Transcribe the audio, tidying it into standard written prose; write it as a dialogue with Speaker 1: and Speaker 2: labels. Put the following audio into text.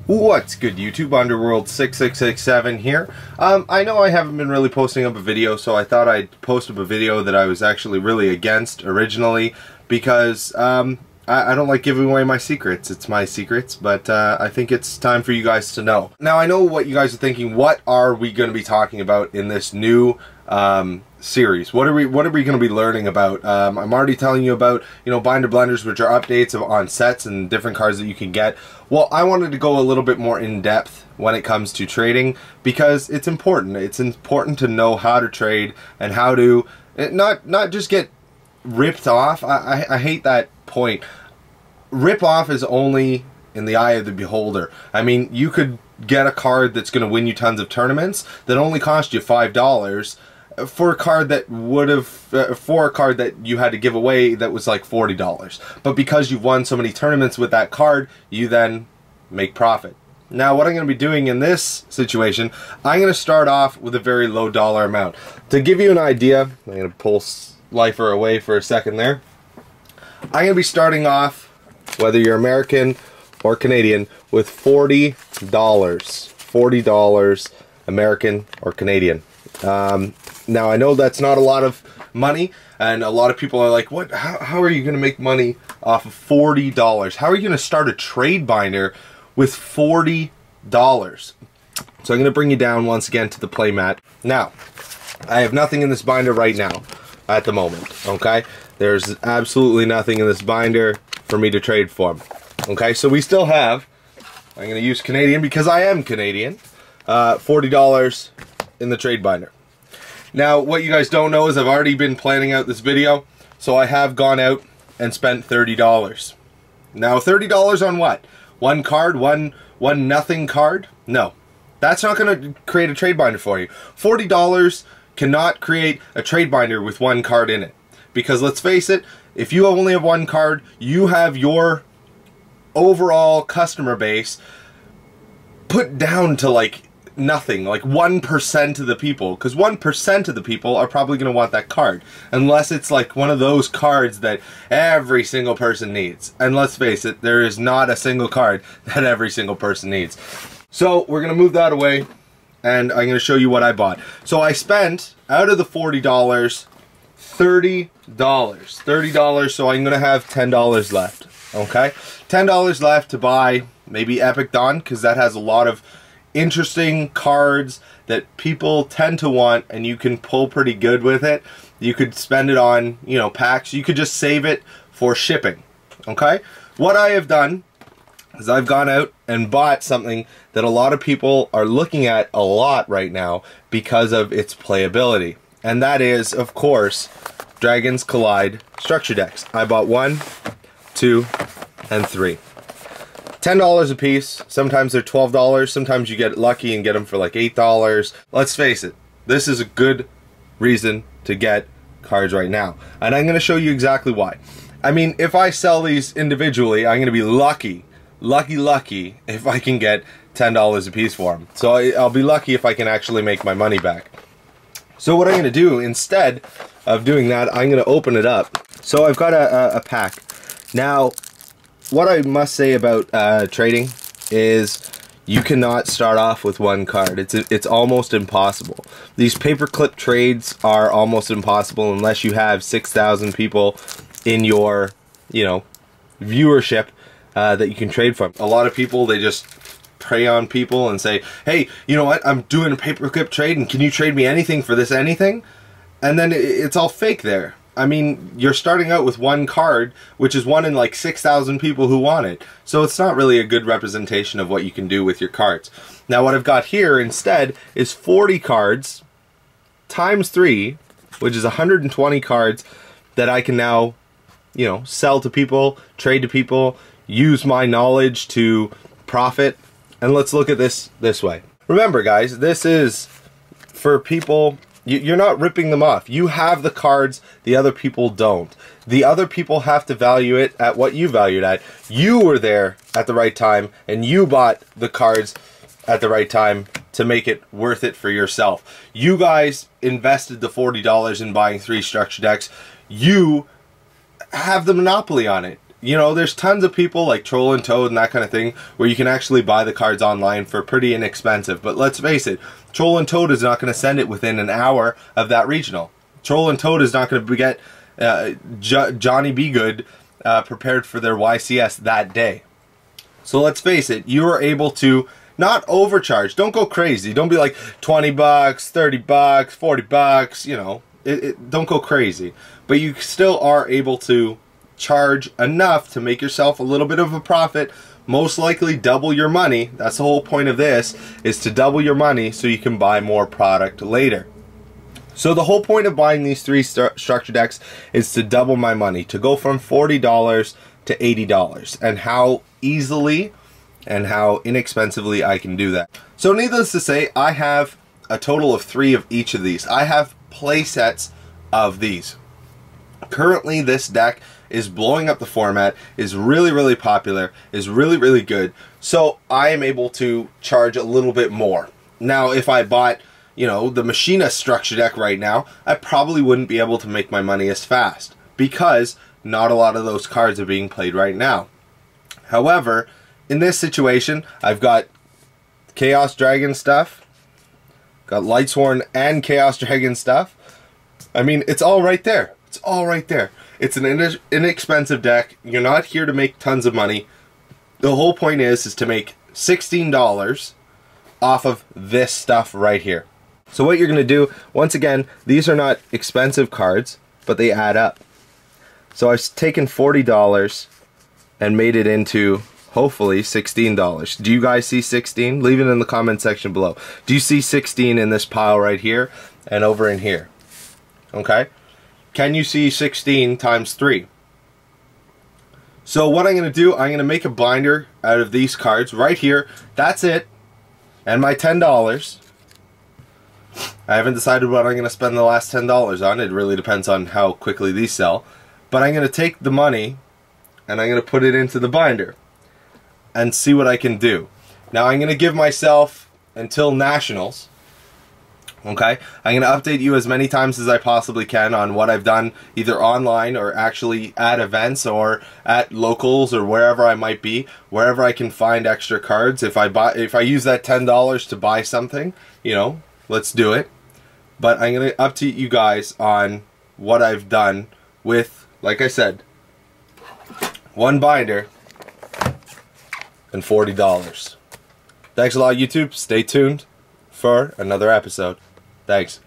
Speaker 1: What's good, YouTube? Underworld6667 here. I know I haven't been really posting up a video, so I thought I'd post up a video that I was actually really against originally because I don't like giving away my secrets. It's my secrets, but I think it's time for you guys to know. Now, I know what you guys are thinking. What are we going to be talking about in this new series? What are we going to be learning about? I'm already telling you about, binder blenders, which are updates on sets and different cards that you can get. Well, I wanted to go a little bit more in depth when it comes to trading because it's important. It's important to know how to trade and how to not just get ripped off. I hate that point. Rip off is only in the eye of the beholder. I mean, you could get a card that's going to win you tons of tournaments that only cost you $5 for a card that would have for a card that you had to give away that was like $40. But because you've won so many tournaments with that card, you then make profit. Now, what I'm going to be doing in this situation, I'm going to start off with a very low dollar amount. To give you an idea, I'm going to pull Lifer away for a second there. I'm going to be starting off, whether you're American or Canadian, with $40. $40 American or Canadian. Now, I know that's not a lot of money, and a lot of people are like, what? How are you going to make money off of $40? How are you going to start a trade binder with $40? So I'm going to bring you down once again to the playmat. Now, I have nothing in this binder right now at the moment, okay? There's absolutely nothing in this binder for me to trade for. Okay, so we still have, I'm going to use Canadian because I am Canadian, $40 in the trade binder. Now, what you guys don't know is I've already been planning out this video, so I have gone out and spent $30. Now, $30 on what? One card? One nothing card? No. That's not going to create a trade binder for you. $40 cannot create a trade binder with one card in it. Because let's face it, if you only have one card, you have your overall customer base put down to like nothing, like 1% of the people, because 1% of the people are probably going to want that card, unless it's like one of those cards that every single person needs. And let's face it, there is not a single card that every single person needs. So we're going to move that away, and I'm going to show you what I bought. So I spent, out of the $40, $30, so I'm going to have $10 left, okay? $10 left to buy maybe Epic Dawn, because that has a lot of interesting cards that people tend to want, and you can pull pretty good with it. You could spend it on, packs. You could just save it for shipping, okay? What I have done is I've gone out and bought something that a lot of people are looking at a lot right now because of its playability, and that is, of course, Dragons Collide structure decks. I bought 1, 2, and 3. $10 a piece. Sometimes they're $12. Sometimes you get lucky and get them for like $8. Let's face it, this is a good reason to get cards right now. And I'm going to show you exactly why. I mean, if I sell these individually, I'm going to be lucky if I can get $10 a piece for them. So I'll be lucky if I can actually make my money back. So what I'm going to do, instead of doing that, I'm going to open it up. So I've got a pack. Now, what I must say about trading is you cannot start off with one card. It's almost impossible. These paperclip trades are almost impossible unless you have 6,000 people in your, viewership that you can trade from. A lot of people, they just prey on people and say, hey, you know what, I'm doing a paperclip trade and can you trade me anything for this anything? And then it's all fake there. I mean, you're starting out with one card, which is one in like 6,000 people who want it. So it's not really a good representation of what you can do with your cards. Now what I've got here instead is 40 cards times 3, which is 120 cards that I can now, sell to people, trade to people, use my knowledge to profit. And let's look at this way. Remember, guys, this is for people. You're not ripping them off. You have the cards, the other people don't. The other people have to value it at what you valued at. You were there at the right time, and you bought the cards at the right time to make it worth it for yourself. You guys invested the $40 in buying 3 structure decks. You have the monopoly on it. you know, there's tons of people like Troll and Toad and that kind of thing where you can actually buy the cards online for pretty inexpensive. But let's face it, Troll and Toad is not going to send it within an hour of that regional. Troll and Toad is not going to get Johnny B. Good prepared for their YCS that day. So let's face it, you are able to not overcharge. Don't go crazy. Don't be like 20 bucks, 30 bucks, 40 bucks, you know. Don't go crazy. But you still are able to charge enough to make yourself a little bit of a profit, most likely double your money. That's the whole point of this, is to double your money so you can buy more product later. So the whole point of buying these three structure decks is to double my money, to go from $40 to $80, and how easily and how inexpensively I can do that. So needless to say, I have a total of 3 of each of these. I have play sets of these. Currently this deck is blowing up the format, is really popular, is really good, so I am able to charge a little bit more. Now if I bought, you know, the Machina structure deck right now, I probably wouldn't be able to make my money as fast, because not a lot of those cards are being played right now. However, in this situation, I've got Chaos Dragon stuff, got Lightsworn and Chaos Dragon stuff. I mean, it's all right there. It's all right there. It's an inexpensive deck. You're not here to make tons of money. The whole point is to make $16 off of this stuff right here. So what you're going to do, once again, these are not expensive cards, but they add up. So I've taken $40 and made it into, hopefully, $16. Do you guys see 16? Leave it in the comment section below. Do you see 16 in this pile right here and over in here? Okay? Can you see 16 times 3? So what I'm going to do, I'm going to make a binder out of these cards right here. That's it. And my $10. I haven't decided what I'm going to spend the last $10 on. It really depends on how quickly these sell. But I'm going to take the money and I'm going to put it into the binder and see what I can do. Now I'm going to give myself until Nationals. Okay, I'm going to update you as many times as I possibly can on what I've done, either online or actually at events or at locals or wherever I might be, wherever I can find extra cards. If I use that $10 to buy something, you know, let's do it. But I'm going to update you guys on what I've done with, like I said, one binder and $40. Thanks a lot, YouTube. Stay tuned for another episode. Thanks.